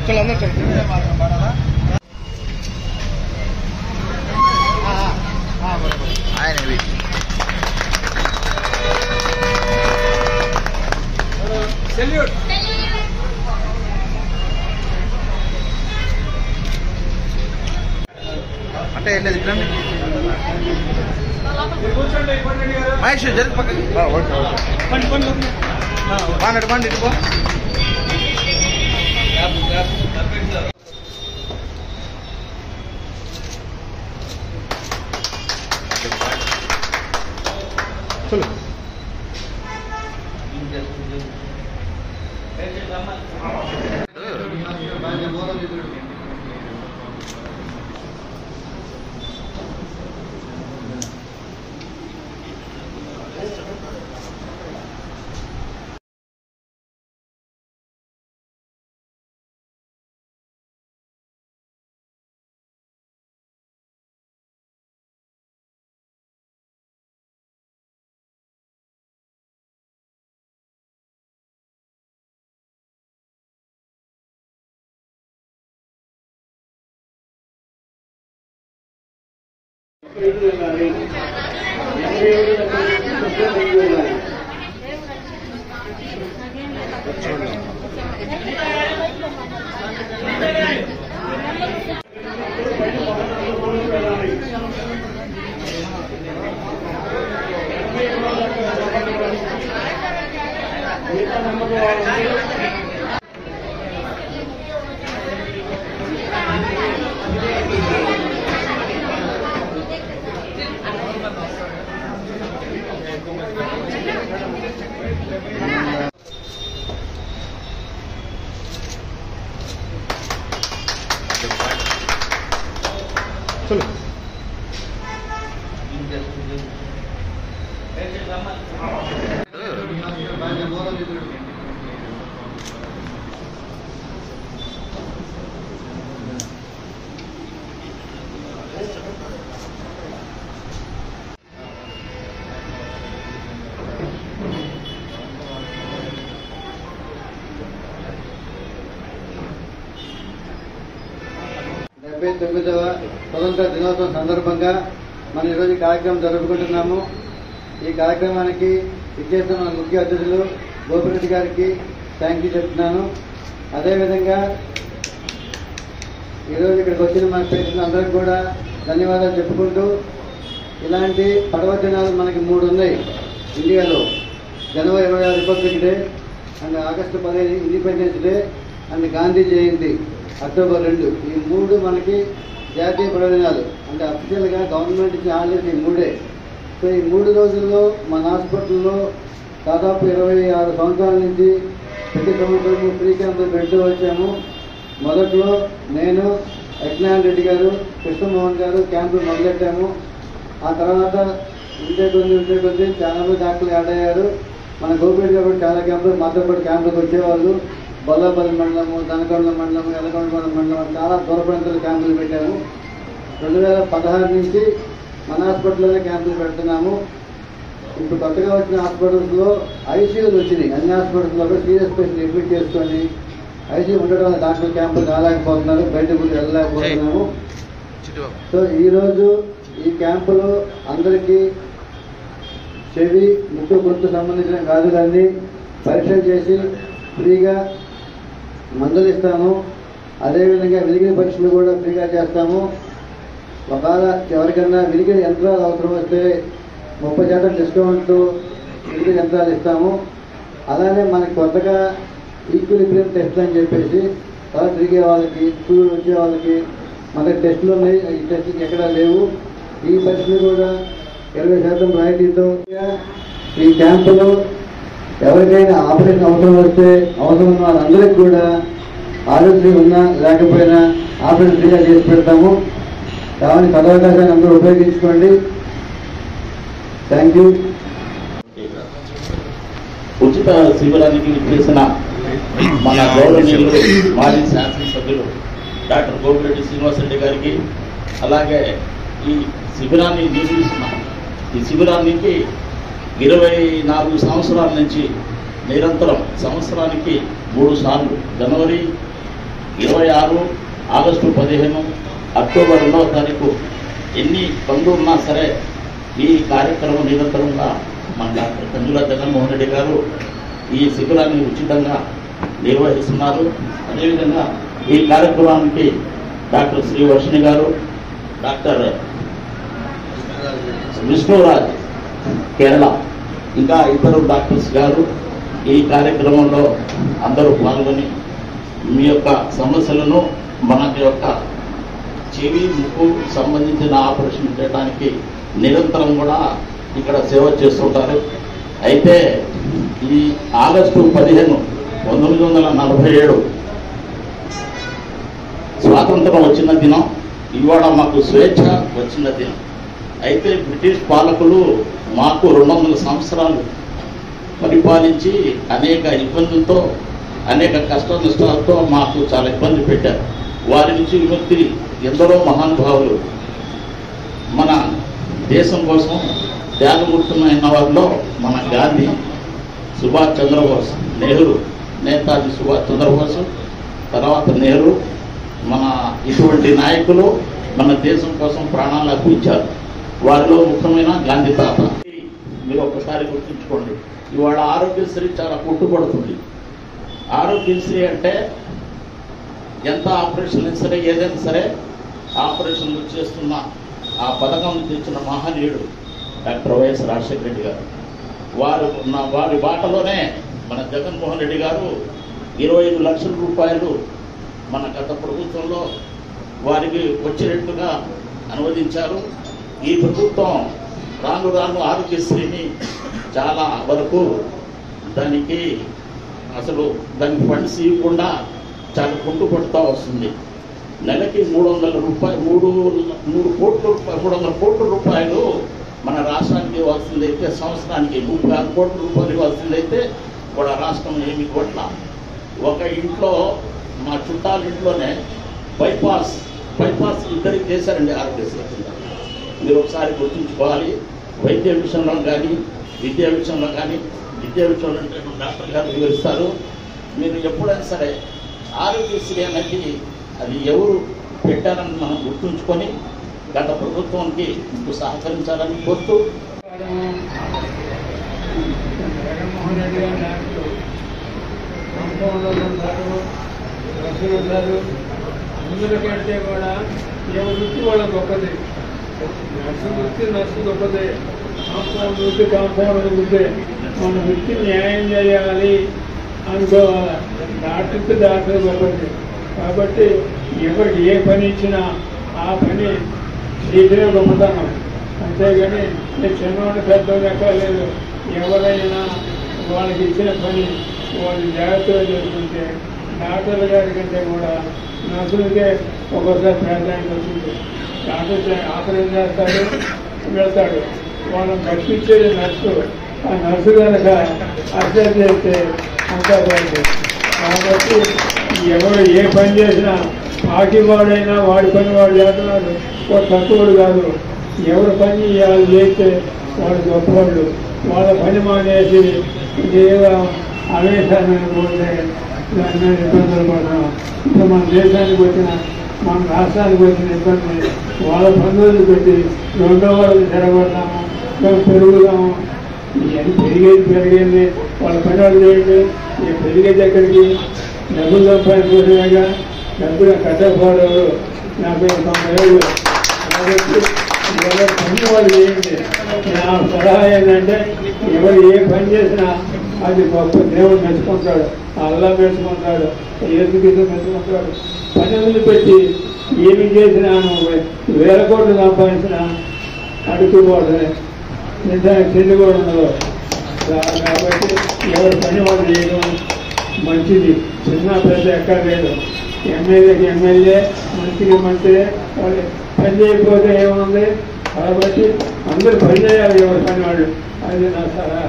चलो अंदर चलो आए सैल्यूट అంటే వెళ్ళేది ఇట్లండి మహేష్ జరిగి పక్కకి బాగున్నాడు బండి ఇటుకో चलो चलो స్వతంత్ర దినోత్సవం సందర్భంగా మనం ఈరోజు కార్యక్రమం జరుపుకుంటున్నాము. ఈ కార్యక్రమానికి ఇచ్చేస్తున్న మన ముఖ్య అతిథులు గోపిరెడ్డి గారికి థ్యాంక్ యూ చెప్తున్నాను. అదేవిధంగా ఈరోజు ఇక్కడికి వచ్చిన మన పేరెంట్స్ అందరికీ కూడా ధన్యవాదాలు చెప్పుకుంటూ, ఇలాంటి పర్వదినాలు మనకి 3 ఉన్నాయి ఇండియాలో. జనవరి 26 republic day and August 15 independence day and Gandhi Jayanti October 2. ఈ 3 మనకి జాతీయ పర్వదినాలు. అంటే అఫీషియల్గా గవర్నమెంట్ ఇచ్చిన హాలిడేస్ ఈ 3. సో ఈ 3 రోజుల్లో మన హాస్పిటల్లో దాదాపు 26 సంవత్సరాల నుంచి ప్రతి సంవత్సరము ఫ్రీ క్యాంపులు పెడుతూ వచ్చాము. మొదట్లో నేను, యజ్ఞాన్ రెడ్డి గారు, కృష్ణమోహన్ గారు క్యాంపులు మొదలెట్టాము. ఆ తర్వాత ఉంటే కొద్ది చాలా మంది డాక్టర్లు యాడ్ అయ్యారు. మన గోపిరెడ్డి గారు చాలా క్యాంపులు మాతో పాటు క్యాంపులకు వచ్చేవాళ్ళు. బొల్లాపల్లి మండలము, దనకొండ మండలము, ఎలకొండ మండలం చాలా దూర ప్రాంతాల క్యాంపులు పెట్టాము. 2016 నుంచి మన హాస్పిటల్లోనే క్యాంపులు పెడుతున్నాము. ఇప్పుడు కొత్తగా వచ్చిన హాస్పిటల్స్లో ఐసీయూలు వచ్చినాయి. అన్ని హాస్పిటల్స్లో కూడా సీరియస్ పేషెంట్ అడ్మిట్ చేసుకొని ఐసీయూ ఉండడం వల్ల డాక్టర్ క్యాంపులు రాలేకపోతున్నారు, బయటకు వెళ్ళలేకపోతున్నాము. సో ఈరోజు ఈ క్యాంపులో అందరికీ చెవి, ముక్కు, గొంతు సంబంధించిన కాదు కానీ పరీక్షలు చేసి ఫ్రీగా మందులు ఇస్తాము. అదేవిధంగా వినికిడి పరీక్షలు కూడా ఫ్రీగా చేస్తాము. ఒకవేళ ఎవరికైనా వినికిడి యంత్రాలు అవసరం వస్తే 30% డిస్కౌంట్లు వినికిడి యంత్రాలు ఇస్తాము. అలానే మనకి కొత్తగా ఈక్విలిబ్రియం టెస్ట్ అని చెప్పేసి తల తిరిగే వాళ్ళకి, స్కూల్ వచ్చే వాళ్ళకి మనకి టెస్టులు ఉన్నాయి. ఈ టెస్టులకి ఎక్కడా లేవు. ఈ పరీక్షలు కూడా 20% రాయితీతో ఈ క్యాంపులో ఎవరికైనా ఆపరేషన్ అవసరం వస్తే అవసరం ఉన్న వాళ్ళందరికీ కూడా ఆరోగ్య ఉన్నా లేకపోయినా ఆపరేషన్ ఫ్రీగా చేసి పెడతాము. కాబట్టి సదవకాశాన్ని అందరూ ఉపయోగించుకోండి. Thank you. ఉచిత శిబిరానికి చేసిన మన గౌరవనీయులు మాజీ శాసనసభ్యులు డాక్టర్ గోపిరెడ్డి శ్రీనివాసరెడ్డి గారికి, అలాగే ఈ శిబిరాన్ని నిర్వహిస్తున్న ఈ శిబిరానికి 24 సంవత్సరాల నుంచి నిరంతరం సంవత్సరానికి 3 సార్లు జనవరి 26, ఆగస్టు 15, అక్టోబర్ 2వ తారీఖు ఎన్ని పనులు ఉన్నా సరే ఈ కార్యక్రమం నిరంతరంగా మన డాక్టర్ కంజుల జగన్మోహన్ రెడ్డి గారు ఈ శిబిరాన్ని ఉచితంగా నిర్వహిస్తున్నారు. అదేవిధంగా ఈ కార్యక్రమానికి డాక్టర్ శ్రీ వర్షిణి గారు, డాక్టర్ విష్ణురాజ్ కేరళ, ఇంకా ఇతరు డాక్టర్స్ గారు ఈ కార్యక్రమంలో అందరూ పాల్గొని మీ యొక్క సమస్యలను మన యొక్క చెవి ముక్కు సంబంధించిన ఆపరేషన్ చేయడానికి నిరంతరం కూడా ఇక్కడ సేవ చేస్తుంటారు. అయితే ఈ ఆగస్టు 15, 1947 స్వాతంత్రం వచ్చిన దినం, ఇవాళ మాకు స్వేచ్ఛ వచ్చిన దినం. అయితే బ్రిటిష్ పాలకులు మాకు 200 సంవత్సరాలు పరిపాలించి అనేక ఇబ్బందులతో, అనేక కష్ట నష్టాలతో మాకు చాలా ఇబ్బంది పెట్టారు. వారి నుంచి విముక్తి ఎందరో మహానుభావులు మన దేశం కోసం త్యాగమూర్తమైన వారిలో మన గాంధీ, సుభాష్ చంద్రబోస్, నెహ్రూ, నేతాజీ సుభాష్ చంద్రబోస్, తర్వాత నెహ్రూ, మన ఇటువంటి నాయకులు మన దేశం కోసం ప్రాణాలు అర్పించారు. వారిలో ముఖ్యమైన గాంధీ తాత. మీరు ఒక్కసారి గుర్తుంచుకోండి, ఇవాళ ఆరోగ్యశ్రీ చాలా పుట్టుపడుతుంది. ఆరోగ్యశ్రీ అంటే ఎంత ఆపరేషన్ అయినా సరే, ఏదైనా సరే ఆపరేషన్లు చేస్తున్న ఆ పథకం తెచ్చిన మహనీయుడు డాక్టర్ వైఎస్ రాజశేఖర రెడ్డి గారు. వారి బాటలోనే మన జగన్మోహన్ రెడ్డి గారు 25 లక్షల రూపాయలు మన గత ప్రభుత్వంలో వారికి వచ్చినట్టుగా అనువదించారు. ఈ ప్రభుత్వం రాను రాను ఆరోగ్యశ్రీని చాలా వరకు దానికి ఫండ్స్ ఇవ్వకుండా చాలా కుంటుపడుతూ వస్తుంది. నెలకి 300 కోట్ల రూపాయలు మన రాష్ట్రానికి ఇవ్వాల్సిందైతే, సంవత్సరానికి 36 కోట్ల రూపాయలు ఇవ్వాల్సిందైతే కూడా రాష్ట్రం ఏమి ఇవ్వట్ల. ఒక ఇంట్లో, మా చుట్టాల ఇంట్లోనే బైపాస్ ఇద్దరికి చేశారండి ఆరోగ్యశ్రీ కింద. మీరు ఒకసారి గుర్తుంచుకోవాలి. వైద్య విషయంలో కానీ, విద్యా విషయంలో కానీ, విద్యా విషయంలో అంటే డాక్టర్ గారు వివరిస్తారు. మీరు ఎప్పుడైనా సరే ఆరోగ్యశ్రీ అనేది అది ఎవరు పెట్టారని మనం గుర్తుంచుకొని గత ప్రభుత్వానికి మీకు సహకరించాలని కోరుతూ, జగన్మోహన్ రెడ్డి గారి నాయకులు కాంపౌండర్లు ఉంటారు, నర్సులు ఉంటారు. అందరికంటే కూడా ఎవరి వృత్తి వాళ్ళ గొప్పది. నర్సు గొప్పదే, కాంపౌండర్ వృత్తి. మన వృత్తి న్యాయం చేయాలి అనుకోవాలి. డాక్టర్ గొప్పది. కాబట్టి ఎవరికి ఏ పని ఇచ్చినా ఆ పని చేయడమే గొప్పతనం. అంతేగాని నేను చిన్నవాడిని పెద్దవాళ్ళు ఎక్కలేదు. ఎవరైనా వాళ్ళకి ఇచ్చిన పని వాళ్ళు జాగ్రత్తగా చేసుకుంటే డాక్టర్ల గారి కంటే కూడా నర్సులకే ఒక్కోసారి ప్రాధాన్యత వస్తుంది. డాక్టర్ ఆపరేషన్ చేస్తాడు, వెళ్తాడు. వాళ్ళని బతికించేది నర్సు. ఆ నర్సు కనుక అర్థం చేస్తే అంతా బాగుంది. కాబట్టి ఎవరు ఏ పని చేసినా పాకివాడైనా వాడి పని వాడు చేస్తున్నాడు, వాడు తక్కువడు కాదు. ఎవరి పని వాళ్ళు చేస్తే వాడు గొప్పవాళ్ళు. వాళ్ళ పని మానేసి ఏదో ఆవేశాన్ని అనుకుంటే దాని మీద ఇబ్బందులు పడతాం. ఇప్పుడు మన దేశానికి వచ్చిన, మన రాష్ట్రానికి వచ్చిన ఇబ్బంది వాళ్ళ పనులు పెట్టి రెండో వాళ్ళని చెడగొడతాము, మేము పెరుగుదాము. ఇవన్నీ పెరిగేది వాళ్ళ పని వాళ్ళు చేయండి. పెరిగేది ఎక్కడికి? డబ్బులు సంపాదించుకోవడమేగా. డబ్బులు కట్టకపోవడం 40-90 ఏళ్ళు. కాబట్టి ఎవరు పని వాళ్ళు చేయండి. నా సలహా ఏంటంటే ఎవరు ఏ పని చేసినా అది గొప్ప దేవుడు మెచ్చుకుంటాడు, అల్లా మెచ్చుకుంటాడు, ఏసుగీత మెచ్చుకుంటాడు. పని వదిలిపెట్టి ఏమి చేసినా వేల కోట్లు సంపాదించినా అడుగుపోవడమే, నిజానికి చెల్లి కూడా ఉండదు. కాబట్టి ఎవరు పని వాళ్ళు చేయడం మంచిది. చిన్న పెద్ద ఎక్కడ లేదు. ఎమ్మెల్యేకి ఎమ్మెల్యే, మంత్రికి మంత్రి. వాళ్ళు పని చేయకపోతే ఏముంది? కాబట్టి అందరూ పని చేయాలి, ఎవరు పని వాళ్ళు. అది నా సలహా.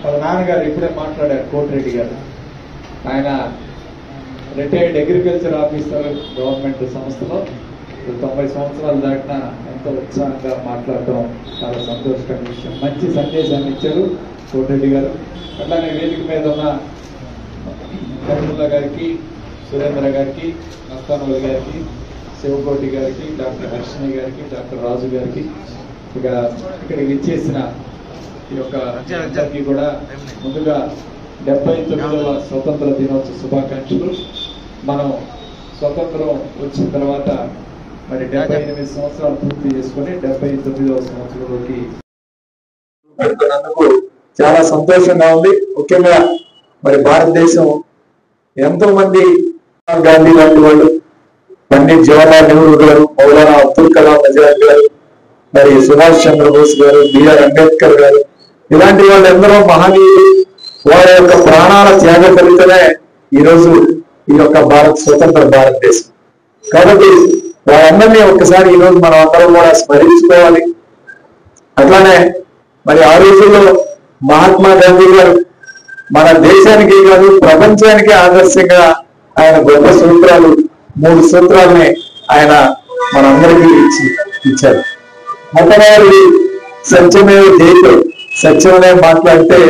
వాళ్ళ నాన్నగారు ఇప్పుడే మాట్లాడారు, కోటిరెడ్డి గారు. ఆయన రిటైర్డ్ అగ్రికల్చర్ ఆఫీసర్ గవర్నమెంట్ సంస్థలో 90 సంవత్సరాలు దాటినా ఎంతో ఉత్సాహంగా మాట్లాడటం చాలా సంతోషకరమైన విషయం. మంచి సందేశాన్ని ఇచ్చారు కోటిరెడ్డి గారు. అట్లానే వేదిక మీద ఉన్న కరీముల్లా గారికి, సురేంద్ర గారికి, మస్తానవల్ గారికి, శివకోటి గారికి, డాక్టర్ హర్షిని గారికి, డాక్టర్ రాజు గారికి, ఇక్కడికి విచ్చేసిన ఈ యొక్క అందరికీ కూడా ముందుగా 79వ స్వతంత్ర దినోత్సవ శుభాకాంక్షలు. మనం స్వతంత్రం వచ్చిన తర్వాత మరి 78 సంవత్సరాలు పూర్తి చేసుకుని 79వ సంవత్సరంలోకి పెడుతున్నందుకు చాలా సంతోషంగా ఉంది. ముఖ్యంగా మరి భారతదేశం ఎంతో మంది గాంధీ లాంటి వాళ్ళు, పండిత్ జవహర్లాల్ నెహ్రూ గారు, మౌలానా అబ్దుల్ కలాం ఆజాద్ గారు, మరి సుభాష్ చంద్రబోస్ గారు, బిఆర్ అంబేద్కర్ గారు, ఇలాంటి వాళ్ళెందరో మహనీయులు. వారి యొక్క ప్రాణాల త్యాగ ఫలితమే ఈరోజు ఈ యొక్క స్వతంత్ర భారతదేశం. కాబట్టి వారందరినీ ఒక్కసారి ఈరోజు మనం అందరం కూడా స్మరించుకోవాలి. అట్లానే మరి ఆ రోజుల్లో మహాత్మా గాంధీ గారు మన దేశానికి కాదు ప్రపంచానికి ఆదర్శంగా ఆయన గొప్ప సూత్రాలు, 3 సూత్రాలని ఆయన మనందరికీ ఇచ్చారు. మొట్టమొదటి సత్యమేవ జయతే, సత్యమనే మాట్లాడితే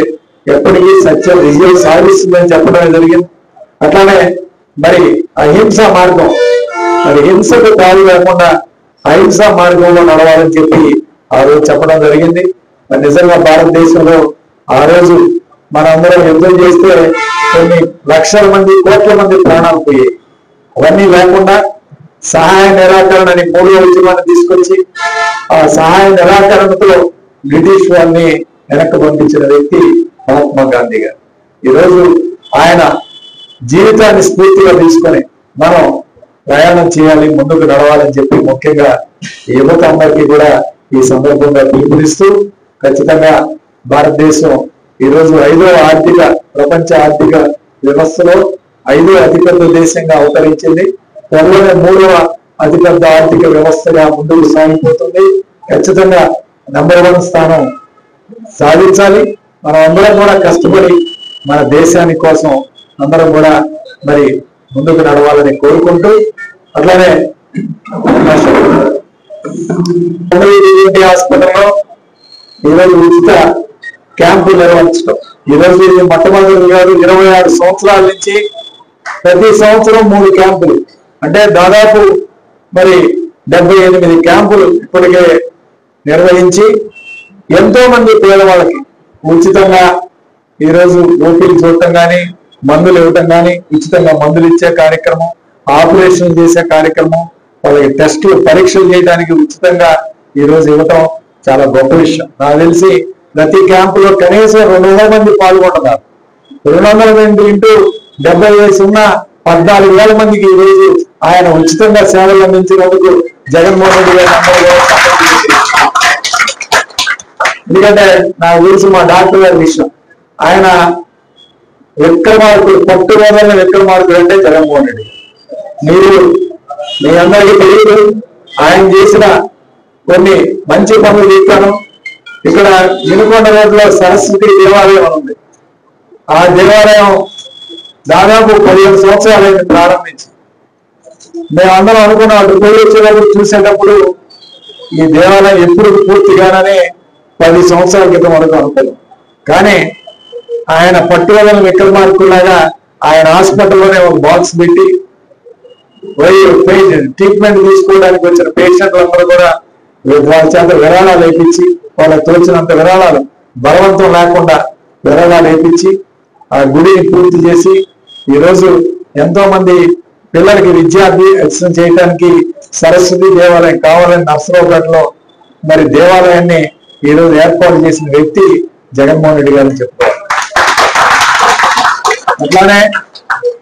ఎప్పటికీ సత్యం విజయం సాధిస్తుందని చెప్పడం జరిగింది. అట్లానే మరి అహింసా మార్గం, మరి హింసకు తావి లేకుండా అహింసా మార్గంలో నడవాలని చెప్పి ఆ రోజు చెప్పడం జరిగింది. మరి నిజంగా భారతదేశంలో ఆ రోజు మనందరం యుద్ధం చేస్తే కొన్ని లక్షల మంది, కోట్ల మంది ప్రాణాలు పోయాయి. అవన్నీ లేకుండా సహాయ నిరాకరణ అని 3వ ఉద్యమాన్ని తీసుకొచ్చి ఆ సహాయ నిరాకరణతో బ్రిటిష్ వారిని వెనక్కి పంపించిన వ్యక్తి మహాత్మా గాంధీ గారు. ఈరోజు ఆయన జీవితాన్ని స్ఫూర్తిగా తీసుకొని మనం ప్రయాణం చేయాలి, ముందుకు నడవాలని చెప్పి ముఖ్యంగా యువత అందరికీ కూడా ఈ సందర్భంగా పిలుపునిస్తూ, ఖచ్చితంగా భారతదేశం ఈరోజు 5వ ప్రపంచ ఆర్థిక వ్యవస్థలో 5వ అతిపెద్ద దేశంగా అవతరించింది. త్వరలోనే 3వ అతిపెద్ద ఆర్థిక వ్యవస్థగా ముందుకు సాగిపోతుంది. ఖచ్చితంగా నంబర్ 1 స్థానం సాధించాలి. మనం అందరం కూడా కష్టపడి మన దేశాని కోసం అందరం కూడా మరి ముందుకు నడవాలని కోరుకుంటూ, అట్లానే హాస్పిటల్లో ఈరోజు ఉచిత క్యాంపు నిర్వహించడం. ఈరోజు ఇది మొట్టమొదటి కాదు, 26 సంవత్సరాల నుంచి ప్రతి సంవత్సరం 3 క్యాంపులు, అంటే దాదాపు మరి 78 క్యాంపులు ఇప్పటికే నిర్వహించి ఎంతో మంది పేదవాళ్ళకి ఉచితంగా ఈరోజు ఓపీలు చూడటం కానీ, మందులు ఇవ్వటం కానీ, ఉచితంగా మందులు ఇచ్చే కార్యక్రమం, ఆపరేషన్ చేసే కార్యక్రమం, వాళ్ళకి టెస్టులు పరీక్షలు చేయడానికి ఉచితంగా ఈరోజు ఇవ్వటం చాలా గొప్ప విషయం. నాకు తెలిసి ప్రతి క్యాంపులో కనీసం 200 మంది పాల్గొంటున్నారు. 200 మంది ఇంటూ 70 వయసు ఉన్న 14,000 మందికి ఈరోజు ఆయన ఉచితంగా సేవలు అందించినందుకు జగన్మోహన్ రెడ్డి గారు ఎందుకంటే నాకు తెలుసు మా డాక్టర్ గారి విషయం, ఆయన విక్రమార్కుడు, పట్టుదల విక్రమార్కుడు అంటే జగన్మోహన్ రెడ్డి. మీరు మీ అందరికీ తెలియదు, ఆయన చేసిన కొన్ని మంచి పనులు చేస్తాను. ఇక్కడ వినుకొండ రోడ్లో సరస్వతి దేవాలయం ఉంది. ఆ దేవాలయం దాదాపు 15 సంవత్సరాలైంది ప్రారంభించి. మేమందరం అనుకున్నాం, అటు పోయి వచ్చేటప్పుడు చూసేటప్పుడు ఈ దేవాలయం ఎప్పుడు పూర్తిగానే 10 సంవత్సరాల క్రితం వరకు అనుకున్నాం. కానీ ఆయన పట్టుదల విక్రమార్కులాగా ఆయన హాస్పిటల్లోనే ఒక బాక్స్ పెట్టి ట్రీట్మెంట్ తీసుకోవడానికి వచ్చిన పేషెంట్లందరూ కూడా వాళ్ళ చేత విరాళాలు వేయించి, వాళ్ళకి తోచినంత విరాళాలు బలవంతం లేకుండా విరాళాలు వేయించి ఆ గుడిని పూర్తి చేసి ఈరోజు ఎంతో మంది పిల్లలకి విద్యాభ్యాసం చేయడానికి సరస్వతి దేవాలయం కావాలని నర్సరావుపేటలో మరి దేవాలయాన్ని ఈరోజు ఏర్పాటు చేసిన వ్యక్తి జగన్మోహన్ రెడ్డి గారిని చెప్పుకోవాలి. అట్లానే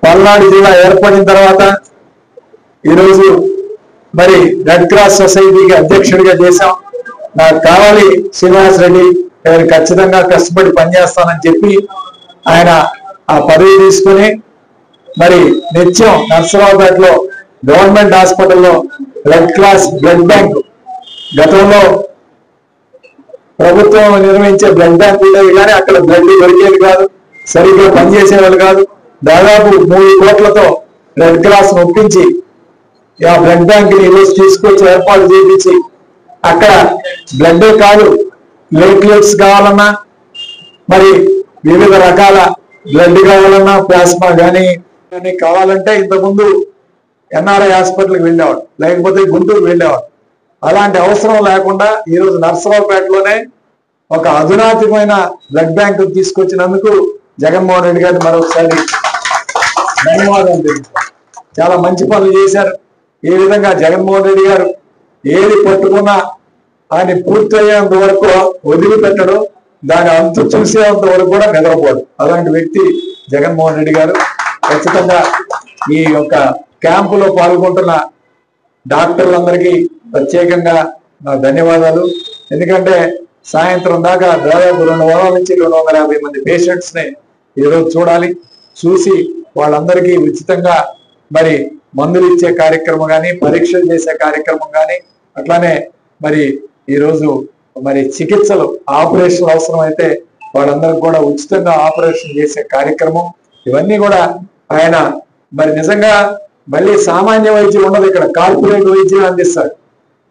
పల్నాడు జిల్లా ఏర్పడిన తర్వాత ఈరోజు మరి రెడ్ క్రాస్ సొసైటీకి అధ్యక్షుడిగా చేశాం. నాకు కావాలి శ్రీనివాస్ రెడ్డి నేను ఖచ్చితంగా కష్టపడి పనిచేస్తానని చెప్పి ఆయన ఆ పదవి తీసుకుని మరి నిత్యం నర్సరావుపేటలో గవర్నమెంట్ హాస్పిటల్లో రెడ్ క్రాస్ బ్లడ్ బ్యాంక్, గతంలో ప్రభుత్వం నిర్వహించే బ్లడ్ బ్యాంక్ ఉండేది కానీ అక్కడ బ్లడ్ దొరికేది కాదు, సరిగ్గా పనిచేసేవాళ్ళు కాదు. దాదాపు 3 కోట్లతో రెడ్ క్రాస్ ఒప్పించి ఆ బ్లడ్ బ్యాంక్ ని ఈరోజు తీసుకొచ్చి ఏర్పాటు చేయించి అక్కడ బ్లడ్ కాదు ప్లేట్లెట్స్ కావాలన్నా మరి వివిధ రకాల బ్లడ్ కావాలన్నా ప్లాస్మా కానీ కావాలంటే ఇంతకుముందు ఎన్ఆర్ఐ హాస్పిటల్కి వెళ్ళేవాడు, లేకపోతే గుంటూరు వెళ్ళేవాడు. అలాంటి అవసరం లేకుండా ఈరోజు నర్సరావుపేటలోనే ఒక అధునాతనమైన బ్లడ్ బ్యాంక్ తీసుకొచ్చినందుకు జగన్మోహన్ రెడ్డి గారిని మరొకసారి ధన్యవాదాలు తెలుపుతారు. చాలా మంచి పనులు చేశారు. ఈ విధంగా జగన్మోహన్ రెడ్డి గారు ఏది పట్టుకున్నా ఆయన పూర్తయ్యేంత వరకు వదిలిపెట్టడం, దాని అంతు చూసేంత వరకు కూడా నిద్రపోడు. అలాంటి వ్యక్తి జగన్మోహన్ రెడ్డి గారు. ఖచ్చితంగా ఈ యొక్క క్యాంపులో పాల్గొంటున్న డాక్టర్లందరికీ ప్రత్యేకంగా నా ధన్యవాదాలు. ఎందుకంటే సాయంత్రం దాకా దాదాపు 200 నుంచి 250 మంది పేషెంట్స్ ని ఈరోజు చూడాలి. చూసి వాళ్ళందరికీ ఉచితంగా మరి మందులు ఇచ్చే కార్యక్రమం కానీ, పరీక్షలు చేసే కార్యక్రమం కానీ, అట్లానే మరి ఈరోజు మరి చికిత్సలు ఆపరేషన్ అవసరం అయితే వాళ్ళందరికీ కూడా ఉచితంగా ఆపరేషన్ చేసే కార్యక్రమం, ఇవన్నీ కూడా ఆయన మరి నిజంగా మళ్ళీ సామాన్య వైద్యం ఉండదు, ఇక్కడ కార్పొరేట్ వైద్యం అందిస్తాడు.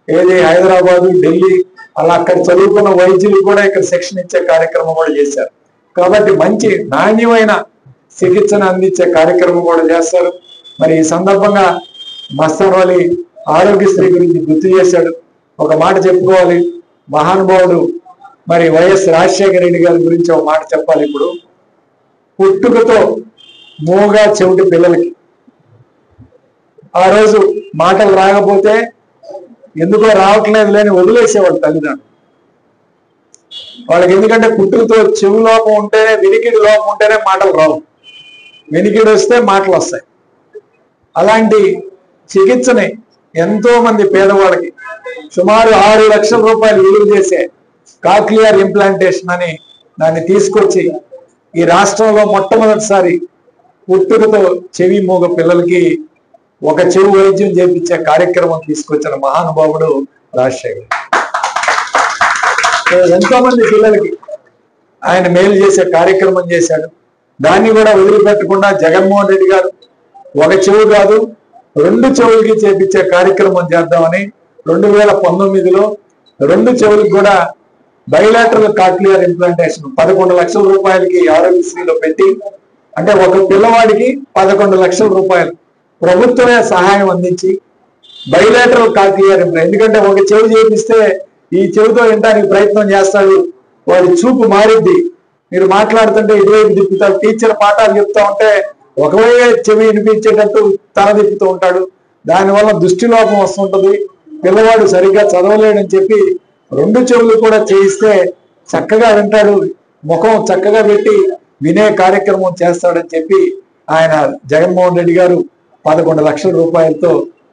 ఏది హైదరాబాదు, ఢిల్లీ అలా అక్కడ చదువుకున్న వైద్యులు కూడా ఇక్కడ శిక్షణ ఇచ్చే కార్యక్రమం కూడా చేశారు. కాబట్టి మంచి నాణ్యమైన చికిత్సను అందించే కార్యక్రమం కూడా చేస్తారు. మరి ఈ సందర్భంగా మస్తాన్ వలి ఆరోగ్యశ్రీ గురించి గుర్తు చేశాడు. ఒక మాట చెప్పుకోవాలి, మహానుభావుడు మరి వైఎస్ రాజశేఖర రెడ్డి గారి గురించి ఒక మాట చెప్పాలి. ఇప్పుడు పుట్టుకతో మూగా చెవిటి పిల్లలకి ఆ రోజు మాటలు రాకపోతే ఎందుకో రావట్లేదు లేని వదిలేసేవాడు తల్లిదండ్రులు వాళ్ళకి. ఎందుకంటే పుట్టుకతో చెవి లోపం ఉంటేనే, వినికిడి లోపం ఉంటేనే మాటలు రావు, వినికిడి వస్తే మాటలు వస్తాయి. అలాంటి చికిత్సని ఎంతో మంది పేదవాళ్ళకి సుమారు 6 లక్షల రూపాయలు విలువ చేసే కాక్లియర్ ఇంప్లాంటేషన్ అని దాన్ని తీసుకొచ్చి ఈ రాష్ట్రంలో మొట్టమొదటిసారి పుట్టుకతో చెవి మూగ పిల్లలకి ఒక చెవి వైద్యం చేపించే కార్యక్రమం తీసుకొచ్చిన మహానుభావుడు రాజశేఖర్. ఎంతో మంది పిల్లలకి ఆయన మేలు చేసే కార్యక్రమం చేశాడు. దాన్ని కూడా వదిలిపెట్టకుండా జగన్మోహన్ రెడ్డి గారు ఒక చెవి కాదు 2 చెవులకి చేపించే కార్యక్రమం చేద్దామని 2019లో 2 చెవులకు కూడా బైలాటరల్ కాక్లియర్ ఇంప్లాంటేషన్ 11 లక్షల రూపాయలకి ఆరోగ్యశ్రీలో పెట్టి, అంటే ఒక పిల్లవాడికి 11 లక్షల రూపాయలు ప్రభుత్వమే సహాయం అందించి బైలాటరల్ కాక్లియర్ ఇంప్లాంట్. ఎందుకంటే ఒక చెవి చేపిస్తే ఈ చెవితో వినడానికి ప్రయత్నం చేస్తాడు, వాడి చూపు మారిద్ది. మీరు మాట్లాడుతుంటే ఇటువైపు తిప్పుతాడు, టీచర్ పాఠాలు చెప్తా ఉంటే ఒకవైపు చెవి వినిపించేటట్టు తల తిప్పుతూ ఉంటాడు. దానివల్ల దృష్టి లోపం వస్తుంటది, పిల్లవాడు సరిగ్గా చదవలేడని చెప్పి 2 చెవులు కూడా చేయిస్తే చక్కగా వింటాడు, ముఖం చక్కగా పెట్టి వినే కార్యక్రమం చేస్తాడని చెప్పి ఆయన జగన్మోహన్ రెడ్డి గారు 11 లక్షల రూపాయలతో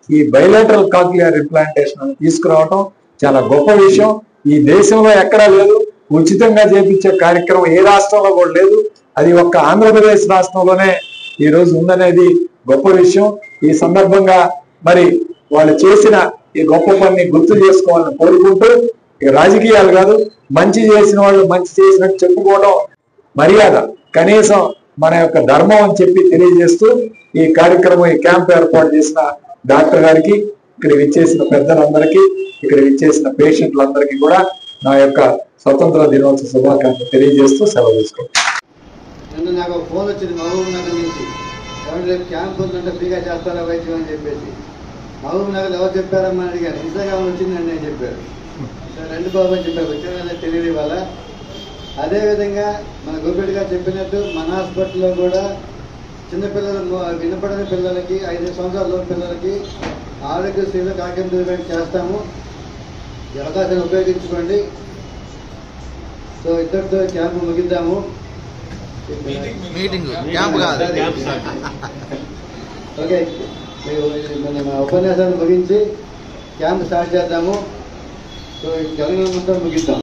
ఈ బైలాటరల్ కాక్లియర్ ఇంప్లాంటేషన్ తీసుకురావటం చాలా గొప్ప విషయం. ఈ దేశంలో ఎక్కడా లేదు, ఉచితంగా చేపించే కార్యక్రమం ఏ రాష్ట్రంలో కూడా లేదు. అది ఒక్క ఆంధ్రప్రదేశ్ రాష్ట్రంలోనే ఈ రోజు ఉందనేది గొప్ప విషయం. ఈ సందర్భంగా మరి వాళ్ళు చేసిన ఈ గొప్ప పనిని గుర్తు చేసుకోవాలని కోరుకుంటూ, ఇక రాజకీయాలు కాదు, మంచి చేసిన వాళ్ళు మంచి చేసినట్టు చెప్పుకోవడం మర్యాద, కనీసం మన యొక్క ధర్మం అని చెప్పి తెలియజేస్తూ ఈ కార్యక్రమం, ఈ క్యాంప్ ఏర్పాటు చేసిన డాక్టర్ గారికి, ఇక్కడ విచ్చేసిన పెద్దలందరికీ, ఇక్కడ విచ్చేసిన పేషెంట్లందరికీ కూడా నా యొక్క స్వతంత్ర దినోత్సవ శుభాకాంక్షలు తెలియజేస్తూ సెలవు తీసుకుంటాను. నిన్న నాకు ఒక ఫోన్ వచ్చింది మహబూబ్ నగర్ నుంచి, రేపు క్యాంప్ ఉందంటే ఫ్రీగా చేస్తారా వైద్యం అని చెప్పేసి. మహబూబ్ నగర్ ఎవరు చెప్పారమ్మా అడిగారు, ఇన్స్టాగ్రామ్ వచ్చిందండి అని చెప్పారు. సరే రండి బాబు అని చెప్పారు, వచ్చిన తెలియదు ఇవాళ. అదేవిధంగా మన గోపిరెడ్డి గారు చెప్పినట్టు మన హాస్పిటల్లో కూడా చిన్నపిల్లలు వినపడని పిల్లలకి 5 సంవత్సరాల పిల్లలకి ఆరోగ్యశ్రీలో కాకినాడ ఈవెంట్ చేస్తాము. ఈ అవకాశాన్ని ఉపయోగించుకోండి. సో ఇద్దరితో క్యాంపు ముగిద్దాము. మీటింగ్ క్యాంప్ కాదు. ఓకే, మన ఉపన్యాసాన్ని ముగించి క్యాంప్ స్టార్ట్ చేద్దాము. సో ఈ జనగణన మొత్తం ముగిద్దాం.